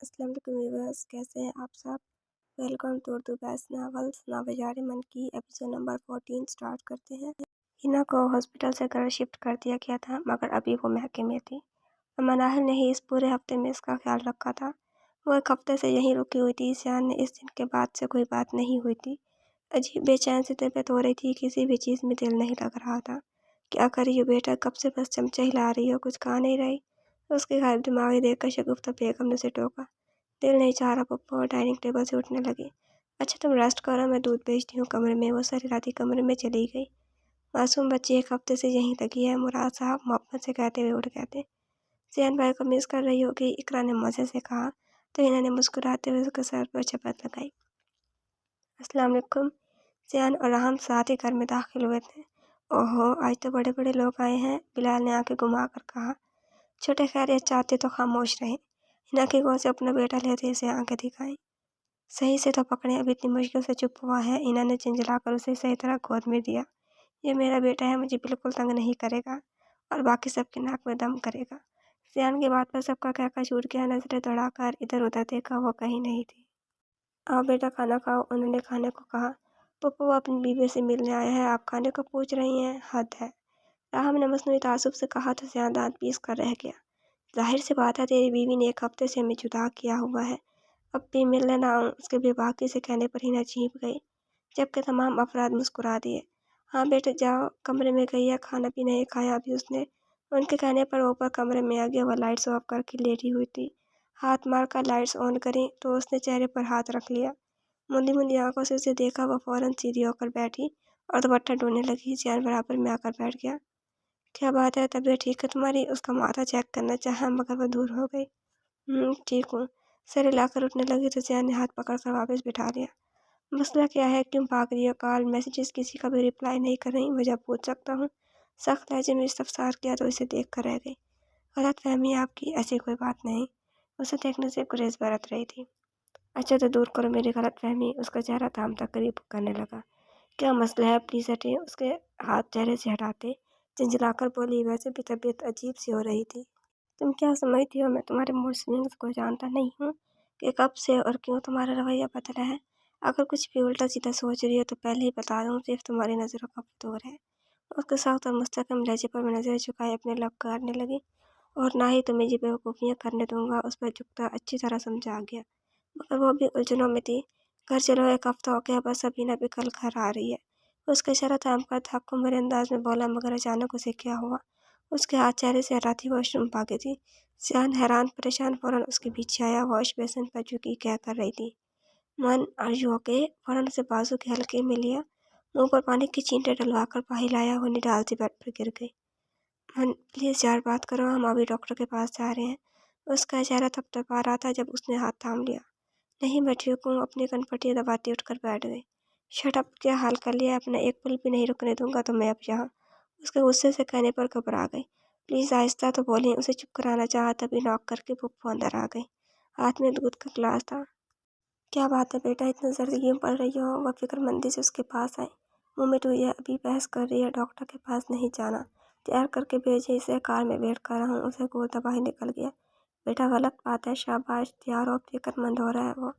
السلام علیکم ویورز، کیسے ہیں آپ سب؟ Welcome to Urdu best novels نابجار من کی ایپیسوڈ نمبر 14 سٹارٹ کرتے ہیں۔ ہنا کو ہاسپٹل سے گھر شفٹ کر دیا گیا تھا، مگر ابھی وہ محکمے میں تھی اور مناہل نے ہی اس پورے ہفتے میں اس کا خیال رکھا تھا۔ وہ ایک ہفتے سے یہیں رکی ہوئی تھی۔ سیان نے اس دن کے بعد سے کوئی بات نہیں ہوئی تھی۔ عجیب بے چین سی طبیعت ہو رہی تھی، کسی بھی چیز میں دل نہیں لگ رہا تھا۔ کیا کر رہی ہو بیٹا؟ کب سے بس چمچہ ہلا رہی ہو، کچھ کھا نہیں رہی؟ اس کی غائب دماغی دیکھ کر شگفتہ بیگم نے اسے ٹوکا۔ دل نہیں چاہ رہا پپو، ڈائننگ ٹیبل سے اٹھنے لگی۔ اچھا تم ریسٹ کرو، میں دودھ بھیجتی ہوں کمرے میں۔ وہ سر ہلاتی کمرے میں چلی گئی۔ معصوم بچی ایک ہفتے سے یہیں لگی ہے، مراد صاحب محبت سے کہتے ہوئے اٹھ گئے تھے۔ زیان بھائی کو مس کر رہی ہوگی، اقرا نے مزے سے کہا تو انہوں نے مسکراتے ہوئے اس کے سر پر چپت لگائی۔ السلام علیکم۔ زیان اور راہم ساتھ ہی گھر میں داخل ہوئے تھے۔ اوہو، آج تو بڑے بڑے لوگ آئے ہیں، بلال نے آنکھیں گھما کر کہا۔ چھوٹے خیریت چاہتے تو خاموش رہے۔ ہنا کی گود سے اپنا بیٹا لیتے اسے آنکھیں دکھائیں۔ صحیح سے تو پکڑیں، اب اتنی مشکل سے چپ ہوا ہے۔ ہنا نے جھنجھلا کر اسے صحیح طرح گود میں دیا۔ یہ میرا بیٹا ہے، مجھے بالکل تنگ نہیں کرے گا اور باقی سب کی ناک میں دم کرے گا۔ زیان کی بات پر سب کا کہکہ چھوٹ گیا۔ نظریں دوڑا کر ادھر ادھر دیکھا، وہ کہیں نہیں تھی۔ آؤ بیٹا کھانا کھاؤ، انہوں نے کھانے کو کہا۔ پپو وہ اپنی بیوی سے ملنے آیا ہے، آپ کھانے کو پوچھ رہی ہیں؟ حد ہے، راہم نے مصنوعی تعصب سے کہا تو زیان دانت پیس کر رہ گیا۔ ظاہر سی بات ہے، تیری بیوی نے ایک ہفتے سے ہمیں جدا کیا ہوا ہے، اب بھی ملنے نہ آؤں، اس کے بے باکی سے کہنے پر ہنا چینپ گئی، جبکہ تمام افراد مسکرا دیے۔ ہاں بیٹے جاؤ، کمرے میں گئی ہے، کھانا بھی نہیں کھایا ابھی اس نے۔ ان کے کہنے پر اوپر کمرے میں آ گیا۔ وہ لائٹس آف کر کے لیٹی ہوئی تھی، ہاتھ مار کر لائٹس آن کریں تو اس نے چہرے پر ہاتھ رکھ لیا۔ مندی مندی آنکھوں سے اسے دیکھا، وہ فوراً سیدھی ہو کر بیٹھی اور دوپٹہ ڈھونڈنے لگی۔ زیان برابر میں آ کر بیٹھ گیا۔ کیا بات ہے، طبیعت ٹھیک ہے تمہاری؟ اس کا ماتھا چیک کرنا چاہا مگر وہ دور ہو گئی۔ ٹھیک ہوں، سر ہلا کر اٹھنے لگی تو زیان نے ہاتھ پکڑ کر واپس بٹھا لیا۔ مسئلہ کیا ہے، کیوں بھاگ رہی ہو؟ کال میسیجز کسی کا بھی رپلائی نہیں کر رہی؟ وجہ پوچھ سکتا ہوں؟ سخت لہجے میں استفسار کیا تو اسے دیکھ کر رہ گئی۔ غلط فہمی آپ کی، ایسی کوئی بات نہیں، اسے دیکھنے سے گریز برت رہی تھی۔ اچھا تو دور کرو میری غلط فہمی۔ اس کا چہرہ تھام تک قریب کرنے لگا۔ کیا مسئلہ ہے، پلیز ہٹیں۔ اس کے ہاتھ چہرے سے ہٹاتے جھنجھلا کر بولی، ویسے بھی طبیعت عجیب سی ہو رہی تھی۔ تم کیا سمجھتی ہو میں تمہارے موڈ سوئنگز کو جانتا نہیں ہوں کہ کب سے اور کیوں تمہارا رویہ بدلا ہے؟ اگر کچھ بھی الٹا سیدھا سوچ رہی ہو تو پہلے ہی بتا دوں، صرف تمہاری نظروں کا فتور ہے۔ اس کے سخت اور مستحکم لہجے پر میں نظریں جھکائے اپنے لب کاٹنے لگی۔ اور نہ ہی تمہیں یہ بیوقوفیاں کرنے دوں گا۔ اس پر جھکتا اچھی طرح سمجھا گیا، مگر وہ بھی الجھنوں میں تھی۔ گھر چلو، ایک ہفتہ ہو گیا، بس ابھی نہ بھی کل گھر آ رہی ہے۔ اس کا اشارہ تھام کر تحکم بھرے انداز میں بولا، مگر اچانک اسے کیا ہوا؟ اس کے ہاتھ چہرے سے ہٹاتی واش روم بھاگی تھی۔ زیان حیران پریشان فوراً اس کے پیچھے آیا۔ واش بیسن پر جھکی کہہ کر رہی تھی، من آر یو اوکے؟ فوراً اسے بازو کے ہلکے میں لیا، منہ پر پانی کی چینٹیں ڈلوا کر باہر لایا۔ وہ نڈال سی بیڈ پر گر گئی۔ من پلیز یار بات کرو، ہم ابھی ڈاکٹر کے پاس جا رہے ہیں۔ اس کا اشارہ تھپتپا رہا تھا جب اس نے ہاتھ تھام لیا۔ نہیں میں ٹھیک ہوں، اپنی کنپٹی دباتی اٹھ کر بیٹھ گئی۔ شٹ اپ، کیا حال کر لیا اپنا، ایک پل بھی نہیں رکنے دوں گا تمہیں اب یہاں۔ اس کے غصے سے کہنے پر گھبرا گئی۔ پلیز آہستہ تو بولیں۔ اسے چپ کرانا چاہا تبھی ناک کر کے پھپھو اندر آ گئی، ہاتھ میں دودھ کا گلاس تھا۔ کیا بات ہے بیٹا، اتنا زردی کیوں پڑ رہی ہو؟ وہ فکر مندی سے اس کے پاس آئی۔ مومنٹ ہوئی ہے، ابھی بحث کر رہی ہے، ڈاکٹر کے پاس نہیں جانا، تیار کر کے بھیجے اسے، کار میں ویٹ کر رہا ہوں۔ اسے گود باہر نکل گیا۔ بیٹا غلط بات ہے، شاباش، تیار ہو، فکر مند ہو رہا ہے وہ۔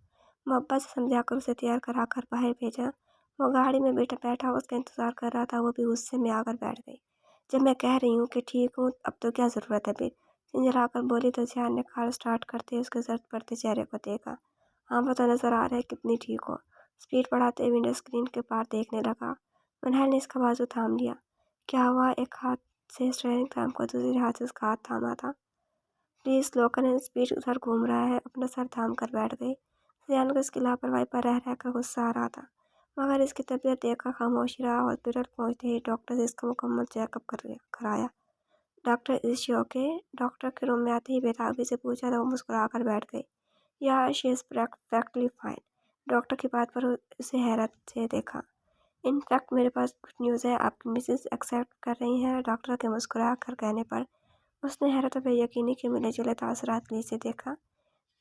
محبت سے سمجھا کر اسے تیار کرا کر باہر بھیجا۔ وہ گاڑی میں بیٹھا اس کا انتظار کر رہا تھا۔ وہ بھی غصے میں آ کر بیٹھ گئی۔ جب میں کہہ رہی ہوں کہ ٹھیک ہوں، اب تو کیا ضرورت ہے پھر؟ جھنجھلا کر بولی تو زیان نے کار سٹارٹ کرتے اس کے زرد پڑتے چہرے کو دیکھا۔ ہاں وہ تو نظر آ رہا ہے کتنی ٹھیک ہو۔ اسپیڈ بڑھاتے ونڈو اسکرین کے پار دیکھنے لگا۔ منہل نے اس کا بازو تھام لیا۔ کیا ہوا؟ ایک ہاتھ سے اسٹیئرنگ تھام کر دوسرے ہاتھ سے اس کا ہاتھ تھاما تھا۔ پلیز سلو کریں، اسپیڈ ادھر گھوم رہا ہے۔ اپنا سر تھام کر بیٹھ گئی۔ زیان کو اس کی لاپرواہی پر رہ رہ کر غصہ آ رہا تھا، مگر اس کی طبیعت دیکھ کر خاموش رہا۔ ہاسپٹل پہنچتے ہی ڈاکٹر سے اس کا مکمل چیک اپ کرایا۔ Doctor is she okay? Doctor کے روم میں آتے ہی بےتابی سے پوچھا تو وہ مسکرا کر بیٹھ گئی۔ یا شی از پرفیکٹلی فائن۔ ڈاکٹر کی بات پر اسے حیرت سے دیکھا۔ ان فیکٹ میرے پاس گڈ نیوز ہے، آپ کی مسز ایکسیپٹ کر رہی ہیں۔ ڈاکٹر کے مسکرا کر کہنے پر اس نے حیرت و بے یقینی کے ملے جلے تاثرات لی سے دیکھا۔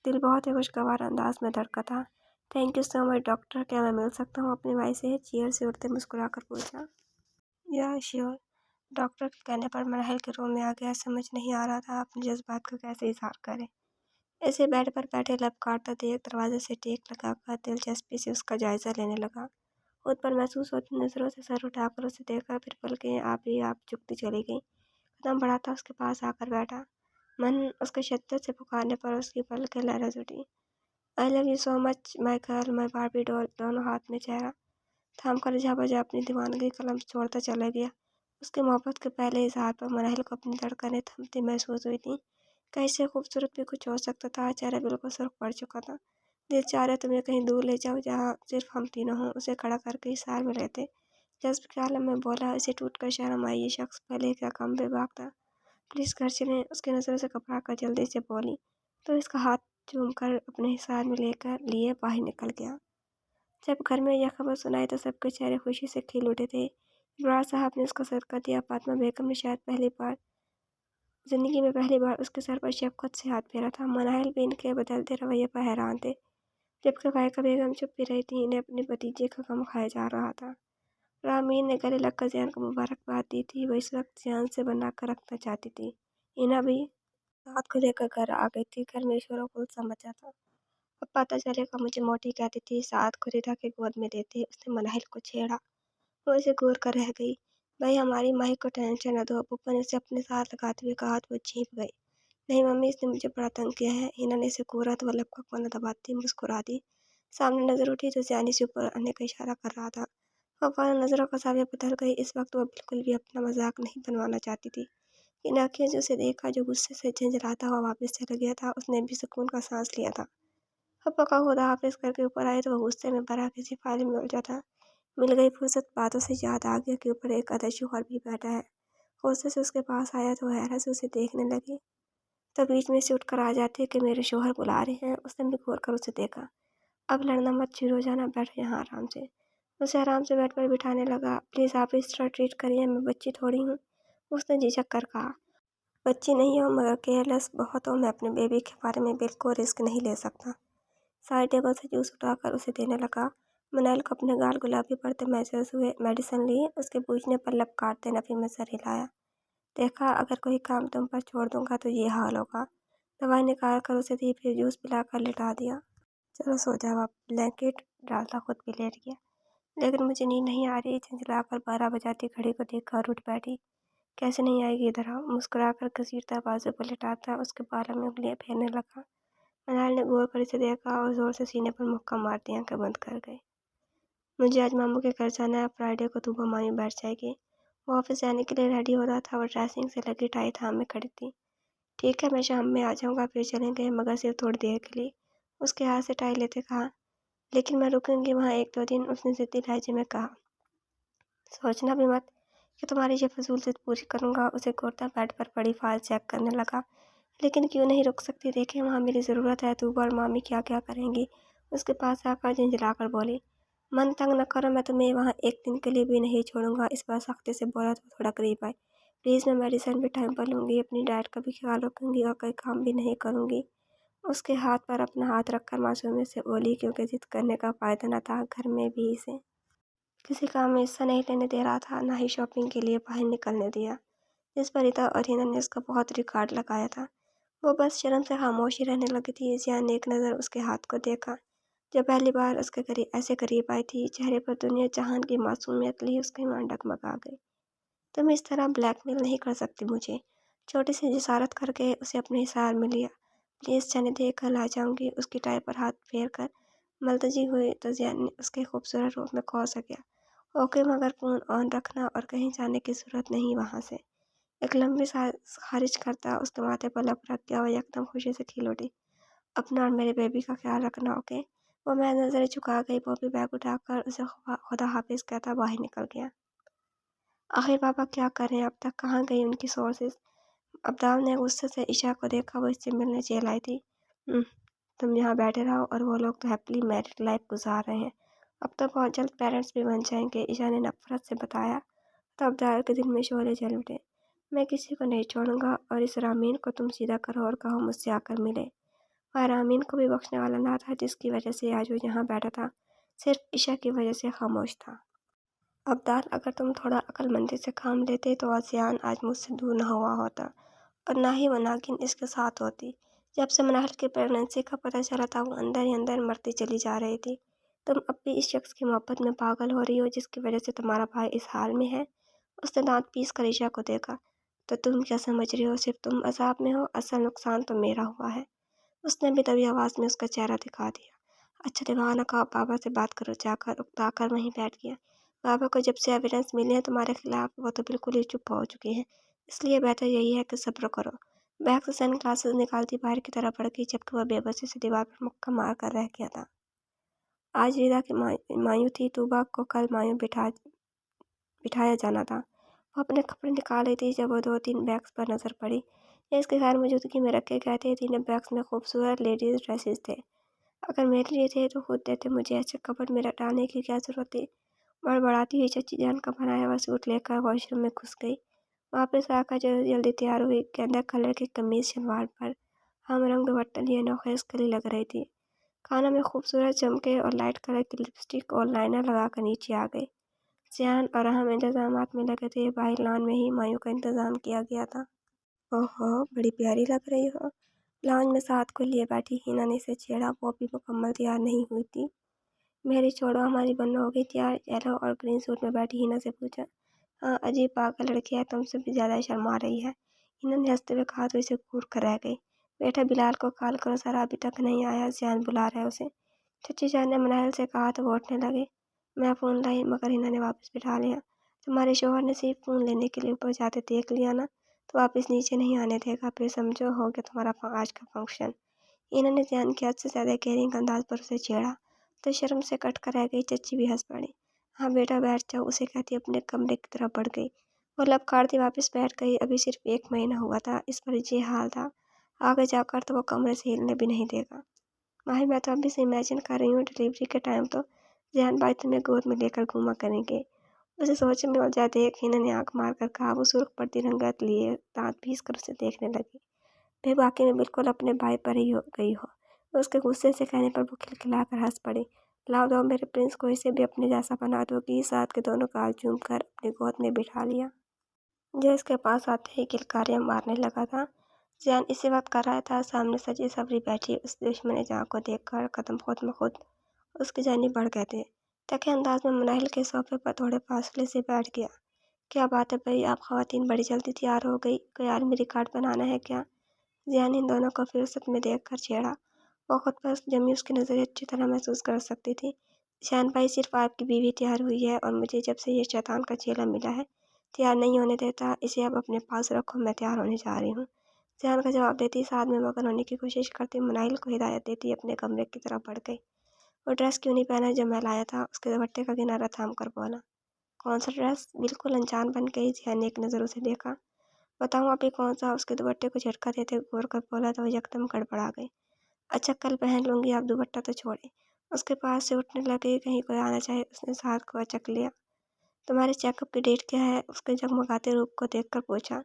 دل بہت ہی خوشگوار انداز میں دھڑکا تھا۔ Thank you so much doctor, کیا میں مل سکتا ہوں اپنی مائی سے؟ چیئر سے اٹھتے مسکرا کر پوچھا۔ یا شیور۔ ڈاکٹر کے کہنے پر منہل کے روم میں آ گیا۔ سمجھ نہیں آ رہا تھا اپنے جذبات کا کیسے اظہار کرے۔ ऐसे बेड पर बैठे लब काटता देख दरवाजे से टेक लगाकर दिलचस्पी से उसका जायजा लेने लगा। खुद पर महसूस होती नजरों से सर उठाकर उसे देखा, फिर पलकें आप झुकती चली गई। कदम बढ़ाता उसके पास आकर बैठा। मन उसके शिद्दत से पुकारने पर उसकी पलकें लरज उठी। I love you so much my girl my Barbie doll. दोनों हाथ में चेहरा थाम कर जहाँ बजा अपनी दीवानगी कलम छोड़ता चला गया। उसकी मोहब्बत के पहले इजहार पर मनाहिल को अपनी धड़कनें थमती महसूस हुई थी। कैसे खूबसूरत भी कुछ हो सकता था। चेहरा बिल्कुल सुर्ख पड़ चुका था। दिल चाह रहा तुम्हें कहीं दूर ले जाओ जहाँ सिर्फ हम तीनों हों। उसे खड़ा करके इशारे में रहते जज्ब के आलम में बोला। इसे टूट कर शर्म आई। ये शख्स पहले क्या कम बेबाक था। प्लीज घर चलें। उसकी नजरों से घबरा कर जल्दी से बोली तो इसका हाथ चूम कर अपने हिसार में लेकर लिए बाहर निकल गया। जब घर में यह खबर सुनाई तो सबके चेहरे खुशी से खिल उठे थे। इमरान साहब ने उसका सर कर दिया। फातिमा बेगम ने शायद जिंदगी में पहली बार उसके सर पर शफकत से हाथ फेरा था। मनाहिल भी इनके बदलते रवैये पर हैरान थे, जबकि वाइका बेगम चुप भी रही थी। इन्हें अपने भतीजे का गम खाया जा रहा था। रामीन ने गले लगकर जियान को मुबारकबाद दी थी। वो इस वक्त जियान से बना कर रखना चाहती थी। इना भी साथ को लेकर घर आ गई थी। घर में शोर गुल सा मचा था। अब पता चलेगा मुझे मोटी कहती थी। साथ को रिदा के गोद में देते उसने मनाहिल को छेड़ा। वो इसे घूर कर रह गई। भाई हमारी माही को टेंशन न दो। पप्पा ने उसे अपने साथ लगाते हुए कहा तो वो चीख गई। नहीं मम्मी, इसने मुझे बड़ा तंग किया है। हिना ने इसे घूरा तो वो लब का कोना दबाती मुस्कुरा दी। सामने नजर उठी तो जानी से ऊपर आने का इशारा कर रहा था। वो फौरन नजरों का जाविया बदल गई। इस वक्त वो बिल्कुल भी अपना मजाक नहीं बनवाना चाहती थी। इन आंखें जो उसे देखा, जो गुस्से से झंझलाता हुआ वापस चला गया था, उसने भी सुकून का सांस लिया था। पापा का खुदा हाफिज करके ऊपर आए तो वो गुस्से में भरा किसी फाइल में उलझा था। मिल गई फुर्सत। बातों से याद आ गया कि ऊपर एक अदर शौहर भी बैठा है। गुस्से से उसके पास आया तो हैरत से उसे देखने लगी। तो बीच में से उठकर आ जाते कि मेरे शौहर बुला रहे हैं। उसने भी घूर कर उसे देखा। अब लड़ना मत, शुरू हो जाना, बैठो यहाँ आराम से। उसे आराम से बेड पर बिठाने लगा। प्लीज़ आप इस तरह ट्रीट करिए, मैं बच्ची थोड़ी हूँ। उसने झिझक कर कहा। बच्ची नहीं हो मगर केयरलेस बहुत हो। मैं अपने बेबी के बारे में बिल्कुल रिस्क नहीं ले सकता। साइड टेबल से जूस उठाकर उसे देने लगा। मनाइल को अपने गाल गुलाबी पड़ते महसूस हुए। मेडिसिन ली। उसके पूछने पर लब काटते नफी में सर हिलाया। देखा, अगर कोई काम तुम पर छोड़ दूंगा तो ये हाल होगा। दवाई निकाल कर उसे दी, फिर जूस पिलाकर लिटा दिया। चलो सो जाओ आप। ब्लैंकेट डालता खुद भी लेट गया। लेकिन मुझे नींद नहीं आ रही। झंझलाकर 12 बजाती घड़ी को देखकर उठ बैठी। कैसे नहीं आएगी, इधर आओ। मुस्कुराकर घसीटता बाजू पर लिटाता उसके बालों में उंगलियां फेरने लगा। मनाल ने गौर कर इसे देखा और जोर से सीने पर मुक्का मार दी आंखें बंद कर गई। मुझे आज मामू के घर जाना है। फ्राइडे को तू मामी बैठ जाएगी। वो ऑफिस जाने के लिए रेडी हो रहा था। वो ड्रेसिंग से लगी टाई थाम में खड़ी थी। ठीक है, मैं शाम में आ जाऊंगा, फिर चलेंगे, मगर सिर्फ थोड़ी देर के लिए। उसके हाथ से टाई लेते कहा। लेकिन मैं रुकूंगी वहाँ 1-2 दिन, उसने जिद्दी लहजे में कहा। सोचना भी मत कि तुम्हारी ये फजूल जिद पूरी करूंगा। उसे घूरता बेड पर पड़ी फाइल चेक करने लगा। लेकिन क्यों नहीं रुक सकती, देखें वहाँ मेरी ज़रूरत है। तू और मामी क्या क्या करेंगी। उसके पास आकर झंझलाकर बोली। मन तंग न करो, मैं तुम्हें वहाँ 1 दिन के लिए भी नहीं छोड़ूंगा। इस बार सख्ती से बोला तो थोड़ा करीब आई। प्लीज़, मैं मेडिसिन भी टाइम पर लूँगी, अपनी डाइट का भी ख्याल रखूँगी और कोई काम भी नहीं करूँगी। उसके हाथ पर अपना हाथ रखकर मासूमियत से बोली, क्योंकि जिद करने का फ़ायदा न था। घर में भी इसे किसी काम में हिस्सा नहीं लेने दे रहा था, ना ही शॉपिंग के लिए बाहर निकलने दिया, जिस पर रिता और हिना ने उसका बहुत रिकॉर्ड लगाया था। वो बस शर्म से खामोश ही रहने लगी थी। जियान ने एक नज़र उसके हाथ को देखा, जब पहली बार उसके करीब ऐसे करीब आई थी। चेहरे पर दुनिया जहान की मासूमियत ली उसके ईमान डगमगा गई। तुम इस तरह ब्लैकमेल नहीं कर सकती मुझे। छोटी सी जिसारत करके उसे अपने हिसार में लिया। प्लीज़ जाने दे, कल आ जाऊंगी। उसकी टाई पर हाथ फेर कर मलतजी हुई तो जियान ने उसके खूबसूरत रूप में खो सका। ओके, मगर फ़ोन ऑन रखना और कहीं जाने की ज़रूरत नहीं वहाँ से। एक लंबी सांस खारिज करता उसके माथे पर लब रख गया। वो एकदम खुशी से खिल उठी। अपना और मेरे बेबी का ख्याल रखना, ओके। वो मैं नज़रें झुका गई। वो भी बैग उठाकर उसे खुदा हाफिज कहता बाहर निकल गया। आखिर पापा क्या कर रहे हैं, अब तक कहाँ गई उनकी सोर्सेज। अब्दाल ने गुस्से से ईशा को देखा। वो इससे मिलने चल आई थी। तुम यहाँ बैठे रहो और वो लोग तो हैप्पीली मैरिड लाइफ गुजार रहे हैं। अब तो बहुत जल्द पेरेंट्स भी बन जाएंगे, ईशा ने नफरत से बताया। तो अब्दाल के दिल में शोले जल उठे। मैं किसी को नहीं छोड़ूंगा। और इस रामीन को तुम सीधा करो और कहो मुझसे आकर मिले। वह रामीन को भी बख्शने वाला ना था, जिसकी वजह से आज वो यहाँ बैठा था। सिर्फ ईशा की वजह से खामोश था। अब्दाल, अगर तुम थोड़ा अक्लमंदी से काम लेते तो आसियान आज मुझसे दूर न हुआ होता और ना ही वो नागिन इसके साथ होती। जब से मनाहल की प्रेगनेंसी का पता चला था, वो अंदर ही अंदर मरती चली जा रही थी। तुम अब भी इस शख्स की मोहब्बत में पागल हो रही हो जिसकी वजह से तुम्हारा भाई इस हाल में है। उसने दांत पीस कर ईशा को देखा। तो तुम क्या समझ रही हो, सिर्फ तुम अजाब में हो, असल नुकसान तो मेरा हुआ है। उसने भी तभी आवाज में उसका चेहरा दिखा दिया। अच्छा दीवाना का, पापा से बात करो जाकर, उकता कर वहीं बैठ गया। पापा को जब से एविडेंस मिले हैं तुम्हारे खिलाफ, वो तो बिल्कुल ही चुप हो चुकी हैं। इसलिए बेहतर यही है कि सब्र करो। बैग से सन ग्लासेस निकालती बाहर की तरफ बढ़ गई, जबकि वह बेबसी से दीवार पर मुक्का मार कर रह गया था। आज रीदा की मायूं थी, तूबा को कल मायूं बिठाया जाना था। वो अपने कपड़े निकाल रही थी जब वो 2-3 बैग्स पर नजर पड़ी। ये इसके गैर मौजूदगी में रखे गए थे। तीनों बैग्स में खूबसूरत लेडीज ड्रेसेस थे। अगर मेरे लिए थे तो खुद देते, मुझे ऐसे कपड़ में डालने की क्या जरूरत थी। बड़बड़ाती हुई चच्ची जान का बनाया हुआ सूट लेकर वॉशरूम में घुस गई। वापस आकर जल्दी जल्दी तैयार हुई। गेंदा कलर की कमीज शलवार पर हम रंग दुपट्टा लिए नोखेस कली लग रही थी। कानों में खूबसूरत चमके और लाइट कलर की लिपस्टिक और लाइनर लगाकर नीचे आ गई। जियान और हम इंतजामात में लगे थे। बाहर लॉन में ही मायूं का इंतजाम किया गया था। ओहो, बड़ी प्यारी लग रही हो। लॉन में साथ को लिए बैठी हिना ने इसे छेड़ा। वो भी मुकम्मल तैयार नहीं हुई थी। मेरी छोड़ो, हमारी बन्नू हो गई तैयार। येलो और ग्रीन सूट में बैठी हिना से पूछा। हाँ, अजीब पागल लड़की है, तुमसे भी ज्यादा शर्मा रही है। हिना ने हंसते हुए कहा तो इसे घूर कर रह गई। बेटा बिलाल को कॉल करो, सर अभी तक नहीं आया, जियान बुला रहा है उसे। चची जान ने मनाहिल से कहा तो वो उठने लगे। मैं फ़ोन लाई, मगर हिना ने वापस बिठा लिया। तुम्हारे शौहर ने सिर्फ फ़ोन लेने के लिए ऊपर जाते देख लिया ना, तो वापस नीचे नहीं आने देगा। फिर समझो हो गया तुम्हारा आज का फंक्शन। इन्होंने जियान की हद से ज़्यादा केयरिंग अंदाज पर उसे छेड़ा तो शर्म से कट कर रह गई। चच्ची भी हंस पड़ी। हाँ बेटा बैठ जाओ, उसे कहती अपने कमरे की तरफ बढ़ गई। वो लपकारती वापस बैठ गई। अभी सिर्फ 1 महीना हुआ था, इस पर ये हाल था। आगे जाकर तो वो कमरे से हिलने भी नहीं देगा। माही, मैं तो अभी से इमेजिन कर रही हूँ डिलीवरी के टाइम तो जियान भाई तुम्हें गोद में लेकर घूमा करेंगे। उसे सोच में उलझा देख हिना ने आंख मार कर कहा। वो सुर्ख पड़ती रंगत लिए दांत पीस कर उसे देखने लगी। वे वाकई में बिल्कुल अपने भाई पर ही हो गई हो। उसके गुस्से से कहने पर वो खिलखिलाकर हंस पड़ी। लाओ दो मेरे प्रिंस को, इसे भी अपने जैसा बना दोगी। साथ के दोनों गाल चूम कर अपनी गोद में बिठा लिया। जो इसके पास आते ही किलकारियां मारने लगा था। जियान इसी वक्त कर रहा था। सामने सजी सवरी बैठी उस दुश्मन जहाँ को देखकर कदम खुद में खुद उसकी जानी बढ़ गए थे। थके अंदाज में मुनाहिल के सोफे पर थोड़े फासले से बैठ गया। क्या बात है भाई, आप खवातीन बड़ी जल्दी तैयार हो गई, कोई आर्मी रिकॉर्ड बनाना है क्या? जियान इन दोनों को फुर्सत में देख कर छेड़ा। वो खुद पर जमी उसकी नज़रें अच्छी तरह महसूस कर सकती थी। शान भाई, सिर्फ आपकी बीवी तैयार हुई है और मुझे जब से ये शैतान का चेला मिला है तैयार नहीं होने देता। इसे अब अपने पास रखो, मैं तैयार होने जा रही हूँ। जियान का जवाब देती साथ में मगन होने की कोशिश करती मुनाहिल को हिदायत देती अपने कमरे की तरफ बढ़ गई। वो ड्रेस क्यों नहीं पहना जो मैं लाया था? उसके दुपट्टे का किनारा थाम कर बोला। कौन सा ड्रेस? बिल्कुल अनजान बन गई। जियान ने एक नज़र उसे देखा। बताऊँ अभी कौन सा? उसके दुपट्टे को झटका देते घूर कर बोला तो वो यकदम गड़बड़ा गई। अच्छा कल पहन लूँगी, आप दुपट्टा तो छोड़े। उसके पास से उठने लगे, कहीं कोई आना चाहे। उसने साथ को अचक लिया। तुम्हारे चेकअप की डेट क्या है? उसके जगमगाते रूप को देखकर पूछा,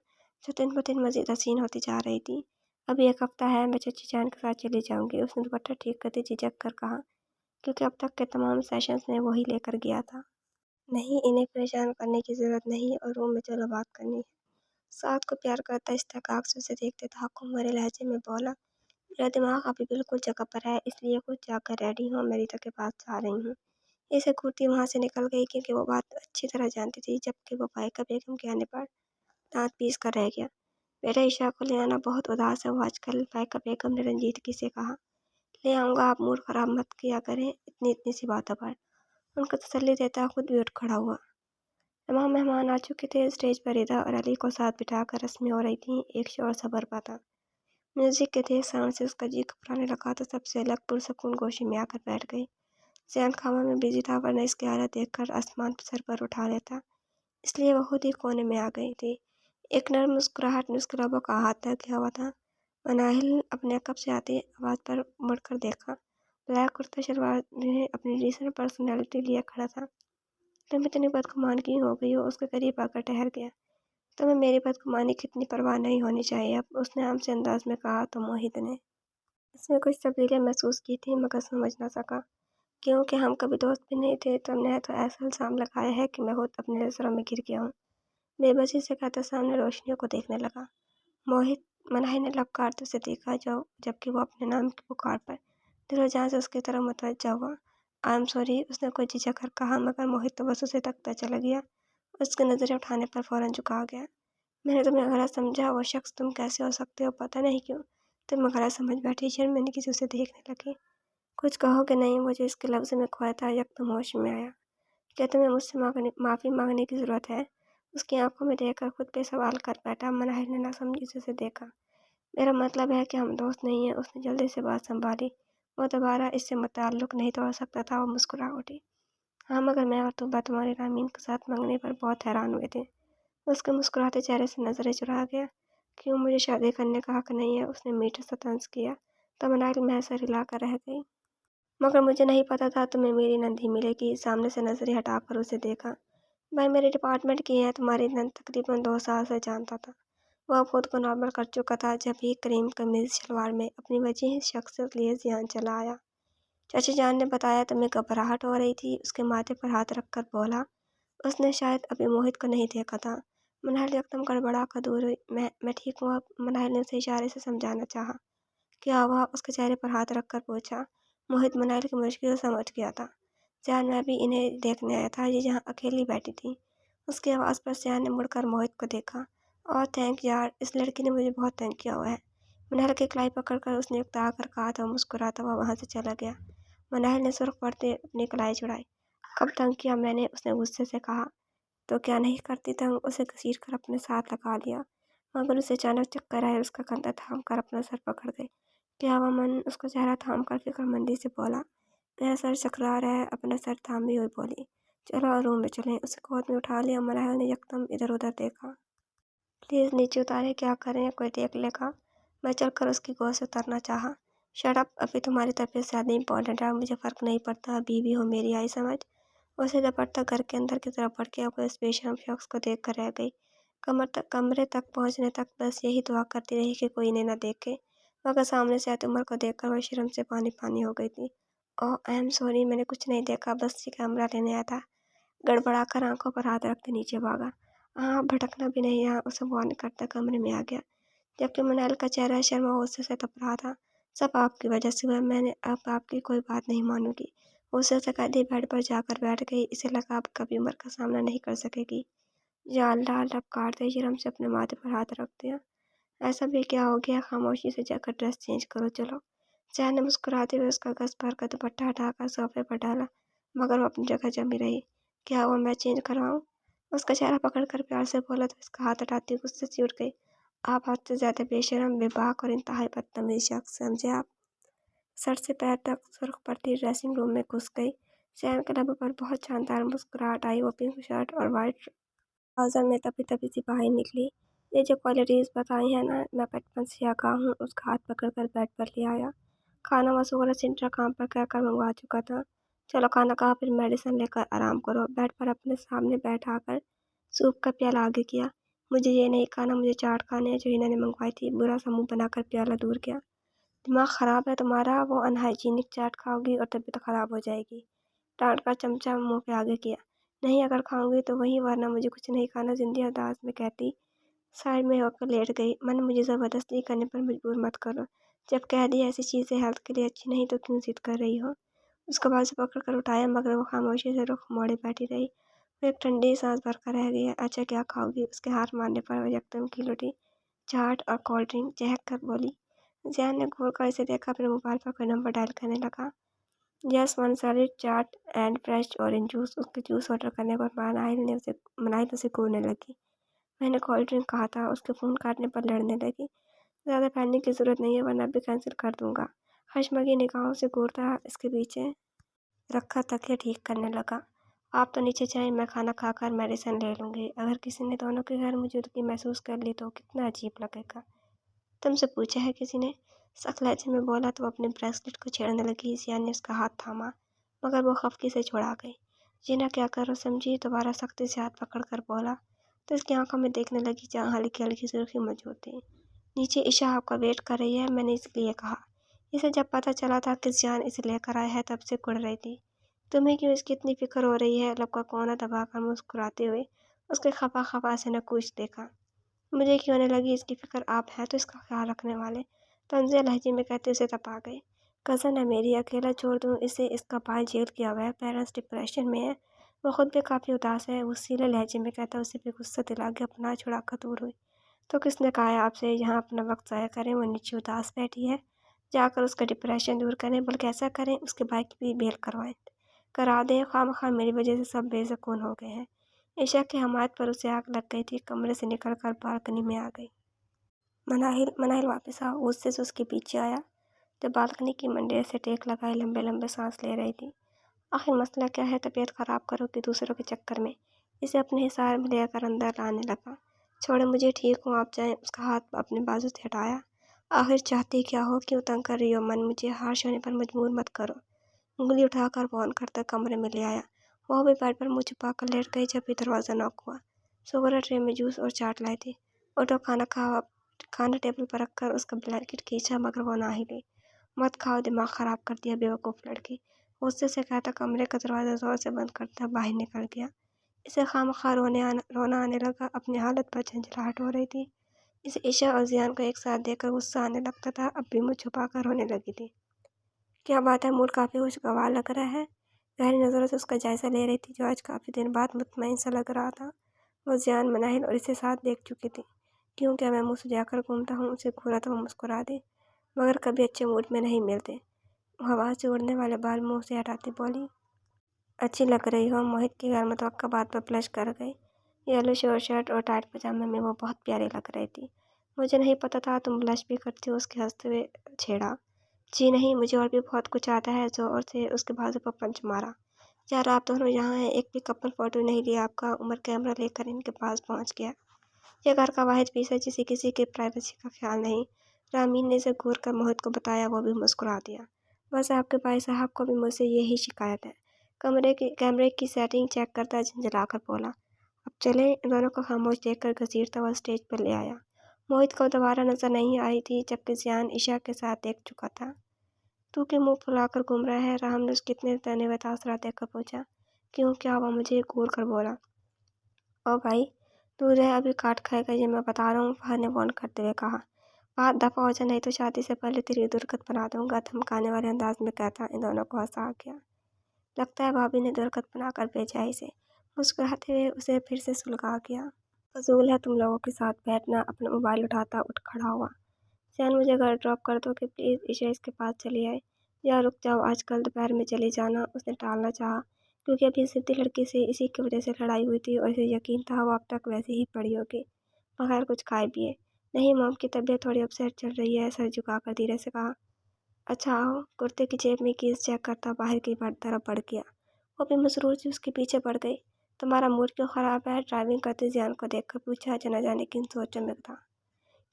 जो दिन ब दिन मजीद हसीन होती जा रही थी। अभी 1 हफ्ता है, मैं चची जान के साथ चली जाऊंगी। उसने दुपट्टा ठीक करते झिझक कर कहा, क्योंकि अब तक के तमाम सेशंस में वही लेकर गया था। नहीं, इन्हें परेशान करने की जरूरत नहीं और रूम में चलो बात करनी है। साथ को प्यार करता इस्तेकाक से उसे देखते तहक्कुम भरे लहजे में बोला, मेरा दिमाग अभी बिल्कुल जगह पर है, इसलिए खुद जाकर रेडी हूँ, मैं रीता के पास जा रही हूँ। इसे घूरती वहाँ से निकल गई क्योंकि वो बात अच्छी तरह जानती थी। जबकि वो फाइका बेगम के आने पर दांत पीस कर रह गया। बेटा ईशा को ले आना, बहुत उदास है वो आजकल। फाइका बेगम ने रंजीदगी से कहा। ले आऊँगा, आप मूड खराब मत किया करें इतनी इतनी सी बातों पर। उनको तसल्ली देता खुद भी उठ खड़ा हुआ। तमाम मेहमान आ चुके थे। स्टेज पर रीता और अली को साथ बिठाकर रस्में हो रही थीं। एक शोर सा बरपा था। म्यूजिक के तेज साउंड से उसका जी घबराने लगा तो सबसे अलग पुरसकून गोशी में आकर बैठ गई। जैन खामा में बिजी था, वरना इसकी हालत देखकर आसमान सर पर उठा लेता। इसलिए वह खुद ही कोने में आ गई थी। एक नर्म मुस्कुराहट ने उसके लबों का हाथ तक किया हुआ था। मनाहिल अपने कब से आती आवाज़ पर मुड़कर देखा। ब्लैक कुर्ता शलवार में अपनी डिसेंट पर्सनैलिटी लिए खड़ा था। तुम इतनी बदगुमान क्यों हो गई हो? उसके करीब आकर ठहर गया। तुम्हें मेरी बदगुमानी की इतनी परवाह नहीं होनी चाहिए अब, उसने हमसे अंदाज में कहा तो मोहित ने इसमें कुछ तब्दीलियाँ महसूस की थी, मगर समझ ना सका। क्योंकि हम कभी दोस्त भी नहीं थे। तुमने तो ऐसा इल्ज़ाम लगाया है कि मैं खुद अपने नज़रों में गिर गया हूँ। बेबसी से कहता सामने रोशनियों को देखने लगा। मोहित मनाही ने लपकारते उसे देखा जबकि वो अपने नाम की पुकार पर दिलो जान से उसकी तरफ मुतवज्जा हुआ। आई एम सॉरी, उसने कोई झिझक कर कहा, मगर मोहित तो बस उसे तकता चला गया। उसकी नज़रें उठाने पर फौरन झुका गया। मैंने तुम्हें गलत समझा, वो शख्स तुम कैसे हो सकते हो, पता नहीं क्यों तुम गलत समझ बैठी। शर्मिंदगी से उसे देखने लगी। कुछ कहोगे नहीं? मुझे इसके लफ्ज़ में खोया था, यकदम होश में आया। क्या तुम्हें मुझसे माफ़ी मांगने की ज़रूरत है? उसकी आंखों में देखकर खुद पे सवाल कर बैठा। मनाहिर ने नासमझी से उसे देखा। मेरा मतलब है कि हम दोस्त नहीं हैं। उसने जल्दी से बात संभाली। वो दोबारा इससे ताल्लुक नहीं तोड़ सकता था। वो मुस्कुरा उठी। हाँ, मगर मैं और तुब्बा तुम्हारे रामीन के साथ मंगने पर बहुत हैरान हुए थे। उसके मुस्कुराते चेहरे से नजरें चुरा गया। क्यों, मुझे शादी करने का हक नहीं है? उसने मीठा सा तंज किया। तब मनाहिर महज हिलाकर रह गई। मगर मुझे नहीं पता था तुम्हें मेरी नंदी मिलेगी। सामने से नजरें हटाकर उसे देखा। भाई मेरे डिपार्टमेंट की है, तुम्हारी नंद तकरीबन 2 साल से जानता था। वह खुद को नॉर्मल कर चुका था जब ही क्रीम कमीज शलवार में अपनी वजह शख्सियत लिए यहाँ चला आया। चाची जान ने बताया तुम्हें घबराहट हो रही थी। उसके माथे पर हाथ रखकर बोला। उसने शायद अभी मोहित को नहीं देखा था। मनाहिल एकदम गड़बड़ा कर दूर हुई। मैं ठीक हूँ अब, मनाहिल ने उसे इशारे से समझाना चाहा। क्या हुआ? उसके चेहरे पर हाथ रखकर पूछा। मोहित मनाहिल की मुश्किल समझ गया था। जान, मैं भी इन्हें देखने आया था। ये जहाँ अकेली बैठी थी। उसकी आवाज़ पर सियान ने मुड़कर मोहित को देखा। और थैंक यार, इस लड़की ने मुझे बहुत तंग किया हुआ है। मनाहिल की कलाई पकड़कर उसने एक आकर कहा था। मुस्कुराता हुआ वहाँ से चला गया। मनाहिल ने सुर्ख पड़ते अपनी कलाई छुड़ाई। कब तंग किया मैंने? उसने गुस्से से कहा। तो क्या नहीं करती तंग? उसे घसीट कर अपने साथ लगा लिया। मगर उसे अचानक चक्कर आए। उसका कंधा थाम कर अपना सर पकड़ गए। क्या हुआ मन? उसका चेहरा थाम कर फिक्रमंदी से बोला। मेरा सर चकरा रहा है। अपना सर थामी हुई बोली। चलो रूम में चलें। उसे गोद में उठा लिया। मनाहिल ने यकदम इधर उधर देखा। प्लीज़ नीचे उतारें, क्या करें, कोई देख लेगा। मैं चलकर उसकी गोद से उतरना चाहा। शट अप, अभी तुम्हारी तबीयत ज़्यादा इंपॉर्टेंट है। मुझे फ़र्क नहीं पड़ता, बीवी हो मेरी, आई समझ। उसे झपटता घर के अंदर की तरफ बढ़ के अपने इस बेशर्म शख्स को देख कर रह गई। कमरे तक पहुंचने तक बस यही दुआ करती रही कि कोई इन्हें न देखे। मगर सामने से आती उमर को देखकर वह शर्म से पानी पानी हो गई थी। ओह आई एम सॉरी, मैंने कुछ नहीं देखा, बस ये कैमरा लेने आया था। गड़बड़ाकर आंखों पर हाथ रखते नीचे भागा। हाँ, भटकना भी नहीं यहाँ। उसे वार्न करता कमरे में आ गया। जबकि मनाल का चेहरा शर्म और गुस्से से तप रहा था। सब आपकी वजह से हुआ। मैंने अब आपकी कोई बात नहीं मानूंगी। उसे तकैदी बेड पर जाकर बैठ गई। इसे लगा अब कभी उमर का सामना नहीं कर सकेगी। या अल्लाह, लपकारते शर्म से अपने माथे पर हाथ रख दिया। ऐसा भी क्या हो गया? खामोशी से जाकर ड्रेस चेंज करो चलो। जैन ने मुस्कुराते हुए उसका गस भर का दुपट्टा हटाकर सोफे पर डाला। मगर वो अपनी जगह जमी रही। क्या हुआ, मैं चेंज करवाऊँ? उसका चेहरा पकड़कर प्यार से बोला तो इसका हाथ हटाती गुस्से से उठ गई। आप हद से ज्यादा बेशरम, बेबाक और इंतहाई बदतमीज शख्स, समझे आप? सर से पैर तक सुर्ख पड़ती ड्रेसिंग रूम में घुस गई। जैन के लबों पर बहुत शानदार मुस्कुराहट आई। वो पिंक शर्ट और वाइट ट्राउजर में तभी तभी सी बाहर निकली। ये जो क्वालिटीज़ बताई हैं ना, मैं बचपन से आगाह हूँ। उसका हाथ पकड़कर बेड पर ले आया। खाना वसूला सिंट्रा काम पर कहकर मंगवा चुका था। चलो खाना खा, फिर मेडिसिन लेकर आराम करो। बेड पर अपने सामने बैठाकर सूप का प्याला आगे किया। मुझे ये नहीं खाना, मुझे चाट खाने जो इन्होंने मंगवाई थी। बुरा सा मुंह बनाकर प्याला दूर किया। दिमाग ख़राब है तुम्हारा? वो अनहाइजीनिक चाट खाओगी और तबीयत ख़राब हो जाएगी। डांट का चमचा मुंह पे आगे किया। नहीं, अगर खाऊंगी तो वही, वरना मुझे कुछ नहीं खाना, जिंदगी अरदास में कहती। साइड में होकर लेट गई। मन मुझे ज़बरदस्ती करने पर मजबूर मत करो। जब कह दिया ऐसी चीज़ें हेल्थ के लिए अच्छी नहीं तो क्यों जिद कर रही हो? उसका बाल से पकड़ कर उठाया, मगर वो खामोशी से रुख मोड़े बैठी रही। वो एक ठंडी सांस भरकर रह गई। अच्छा क्या खाओगी? उसके हाथ मारने पर वह यकदम की लुटी। चाट और कोल्ड ड्रिंक, चहक कर बोली। जैन ने घूर कर इसे देखा, अपने मोबाइल पर कोई नंबर डायल करने लगा। Yes, one solid chaat and fresh orange juice. उसके जूस ऑर्डर करने पर मनाहिल उसे घूरने लगी। मैंने कोल्ड ड्रिंक कहा था। उसके फ़ोन काटने पर लड़ने लगी। ज़्यादा पहनने की ज़रूरत नहीं है, वरना भी कैंसिल कर दूंगा। खशमगी निगाहों से घूरता इसके पीछे रखा तकिया ठीक करने लगा। आप तो नीचे जाएं, मैं खाना खाकर मेडिसिन ले लूँगी। अगर किसी ने दोनों के घर मौजूदगी महसूस कर ली तो कितना अजीब लगेगा। तुमसे पूछा है किसी ने? सख्त लहजे में बोला तो अपने ब्रेसलेट को छेड़ने लगी। जियान ने उसका हाथ थामा, मगर वो खफकी से छुड़ा गई। जीना क्या करो समझी? दोबारा सख्ती से हाथ पकड़ कर बोला तो इसकी आंखों में देखने लगी जहाँ हल्की हल्की सुर्खी मौजूद थी। नीचे ईशा आपका वेट कर रही है, मैंने इसलिए कहा। इसे जब पता चला था कि जियान इसे लेकर आया है तब से कुड़ रही थी। तुम्हें क्यों इसकी इतनी फिक्र हो रही है? लब का कोना दबाकर मुस्कुराते हुए उसके खफा खफा से नकूश देखा। مجھے کیوں نہیں لگی اس کی فکر آپ ہیں تو اس کا خیال رکھنے والے، طنزیہ لہجے میں کہتے اسے تپا گئی۔ کزن ہے میری، اکیلا چھوڑ دوں اسے، اس کا بھائی جیل گیا ہوا ہے، پیرنٹس ڈپریشن میں ہے، وہ خود بھی کافی اداس ہے، وہ سیلے لہجے میں کہتا اسے بھی غصہ دلا کے اپنا چھڑا کر دور ہوئی۔ تو کس نے کہا ہے آپ سے یہاں اپنا وقت ضائع کریں، وہ نیچے اداس بیٹھی ہے، جا کر اس کا ڈپریشن دور کریں، بلکہ ایسا کریں اس کے بھائی کی بھی بیل کرا دیں، خواہ میری وجہ سے سب بے سکون ہو گئے ہیں۔ عشا کی حمایت پر اسے آگ لگ گئی تھی، کمرے سے نکل کر بالکنی میں آ گئی۔ مناہل واپس آؤ، غصے سے اس کے پیچھے آیا جو بالکنی کی منڈیر سے ٹیک لگائے لمبے لمبے سانس لے رہی تھی۔ آخر مسئلہ کیا ہے؟ طبیعت خراب کرو گی دوسروں کے چکر میں؟ اسے اپنے حصار میں لے کر اندر لانے لگا۔ چھوڑیں مجھے، ٹھیک ہوں آپ جائیں۔ اس کا ہاتھ اپنے بازو سے ہٹایا۔ آخر چاہتی کیا ہو؟ کیوں تنگ کر رہی ہو؟ مجھے ہارش ہونے پر مجبور مت کرو۔ انگلی اٹھا کر فون کرتا کمرے میں لے آیا۔ وہ بھی بیڈ پر منہ چھپا کر لیٹ گئی جب بھی دروازہ نوک ہوا۔ سوگرا ٹرے میں جوس اور چاٹ لائی تھی۔ اٹھو، کھانا ٹیبل پر رکھ کر اس کا بلینکٹ کھینچا مگر وہ نہ ہلی۔ مت کھاؤ، دماغ خراب کر دیا بیوقوف لڑکی، غصے سے کہتا کمرے کا دروازہ زور سے بند کرتا باہر نکل گیا۔ اسے خواہ رونا آنے لگا، اپنی حالت پر جھنجھلاہٹ ہو رہی تھی۔ اسے عشا اور زیان کو ایک ساتھ دیکھ کر غصہ آنے لگتا تھا، اب بھی منہ چھپا کر رونے لگی تھی۔ کیا بات ہے؟ موڈ کافی خوشگوار لگ رہا ہے۔ گہری نظروں سے اس کا جائزہ لے رہی تھی جو آج کافی دن بعد مطمئن سا لگ رہا تھا۔ وہ زیان، مناہل اور اسے ساتھ دیکھ چکی تھی۔ کیوں، کیا میں منہ سجا کر گھومتا ہوں؟ اسے گھورا تو وہ مسکرا دی، مگر کبھی اچھے موڈ میں نہیں ملتے۔ ہوا سے اڑنے والے بال منہ سے ہٹاتی بولی، اچھی لگ رہی ہو۔ موہت کی غیر متوقع بات پر بلش کر گئی۔ یلو شرٹ اور ٹائٹ پاجامے میں وہ بہت پیاری لگ رہی تھی۔ مجھے نہیں پتا تھا تم بلش بھی کرتی ہو، اس کے ہنستے ہوئے چھیڑا۔ جی نہیں، مجھے اور بھی بہت کچھ آتا ہے۔ زور سے اس کے بازو پر پنچ مارا۔ یار آپ دونوں یہاں ہیں، ایک بھی کپل فوٹو نہیں لیا آپ کا؟ عمر کیمرہ لے کر ان کے پاس پہنچ گیا۔ یہ گھر کا واحد پیس ہے جسے کسی کی پرائیویسی کا خیال نہیں۔ رامین نے اسے گھور کر موہت کو بتایا، وہ بھی مسکرا دیا۔ بس آپ کے بھائی صاحب کو بھی مجھ سے یہی شکایت ہے۔ کیمرے کی سیٹنگ چیک کرتا جھنجھلا کر بولا۔ اب چلیں۔ ان دونوں کو خاموش دیکھ کر گھسیٹتا ہوا اسٹیج پر لے آیا۔ موہت کو دوبارہ نظر نہیں آئی تھی جبکہ زیان عشا کے ساتھ دیکھ چکا تھا۔ تو کیوں منہ پھلا کر گھوم رہا ہے؟ رام نے اس کے اتنے تنے ہوئے تاثرات دیکھ کر پوچھا۔ کیوں، کیا ہوا؟ مجھے گھور کر بولا۔ او بھائی دور ہے، ابھی کاٹ کھائے گا، یہ میں بتا رہا ہوں، فہد نے فون کرتے ہوئے کہا۔ بات دفع ہو جا، نہیں تو شادی سے پہلے تیری درگت بنا دوں گا، دھمکانے والے انداز میں کہتا ان دونوں کو ہنسا گیا۔ لگتا ہے بھابھی نے درگت بنا کر بھیجا ہے اسے، مسکراتے ہوئے اسے پھر سے سلگا گیا۔ فضول ہے تم لوگوں کے ساتھ بیٹھنا۔ اپنا موبائل اٹھاتا اٹھ کھڑا ہوا۔ زیان مجھے گھر ڈراپ کر دو کہ پلیز؟ عشا اس کے پاس چلی آئی۔ یا رک جاؤ، آج کل دوپہر میں چلی جانا۔ اس نے ٹالنا چاہا کیونکہ ابھی ضدی لڑکی سے اسی کی وجہ سے لڑائی ہوئی تھی اور اسے یقین تھا وہ اب تک ویسے ہی پڑی ہوگی بغیر کچھ کھائے پیے۔ نہیں موم کی طبیعت تھوڑی اپسیٹ چل رہی ہے، سر جھکا کر دھیرے سے کہا۔ اچھا آؤ۔ کرتے کی جیب میں کیس چیک کرتا باہر کی طرف بڑھ گیا۔ وہ بھی مسرور سی اس کے پیچھے پڑ گئی۔ تمہارا موڈ کیوں خراب ہے؟ ڈرائیونگ کرتے زیان کو دیکھ کر پوچھا جو نہ جانے کن سوچوں میں تھا۔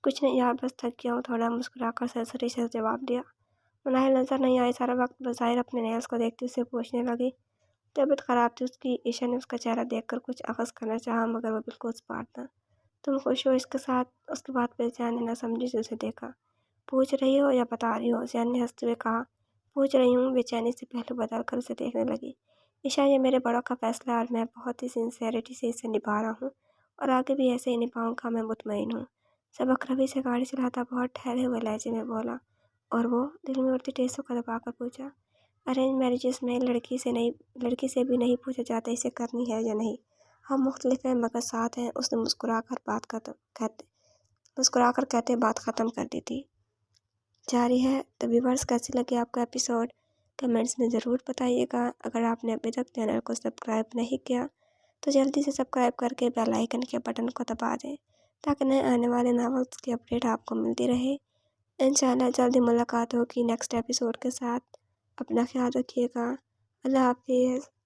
کچھ نہیں یار، بس تھک گیا ہوں تھوڑا، مسکرا کر سرسری سے جواب دیا۔ مناہل نظر نہیں آئی، سارا وقت بظاہر اپنے نیلز کو دیکھتی اسے پوچھنے لگی۔ طبیعت خراب تھی اس کی۔ عشا نے اس کا چہرہ دیکھ کر کچھ اخذ کرنا چاہا مگر وہ بالکل اسپاٹ تھا۔ تم خوش ہو اس کے ساتھ؟ اس کی بات پہ زیان نے نہ سمجھی سے اسے دیکھا۔ پوچھ رہی ہو یا بتا رہی ہو؟ زیان نے ہنستے ہوئے کہا۔ پوچھ رہی ہوں۔ بے چینی سے پہلو بدل کر اسے دیکھنے لگی۔ عشا یہ میرے بڑوں کا فیصلہ ہے اور میں بہت ہی سنسیئرٹی سے اسے نبھا رہا ہوں اور آگے بھی ایسے ہی نبھاؤں گا، میں مطمئن ہوں۔ سبک روی سے گاڑی چلاتا بہت ٹھہرے ہوئے لہجے میں بولا۔ اور وہ؟ دل میں اڑتی ٹھیسوں کو دبا کر پوچھا۔ ارینج میرجز میں لڑکی سے بھی نہیں پوچھا جاتا اسے کرنی ہے یا نہیں، ہم مختلف ہیں مگر ساتھ ہیں۔ اس نے مسکرا کر کہتے بات ختم کر دی تھی۔ جاری ہے۔ تو ویورز کیسی لگی آپ کا ایپیسوڈ؟ کمنٹس میں ضرور بتائیے گا۔ اگر آپ نے ابھی تک چینل کو سبسکرائب نہیں کیا تو جلدی سے سبسکرائب کر کے بیل آئیکن کے بٹن کو دبا دیں تاکہ نئے آنے والے ناولز کی اپڈیٹ آپ کو ملتی رہے۔ انشاءاللہ جلدی ملاقات ہوگی نیکسٹ ایپیسوڈ کے ساتھ۔ اپنا خیال رکھیے گا۔ اللہ حافظ۔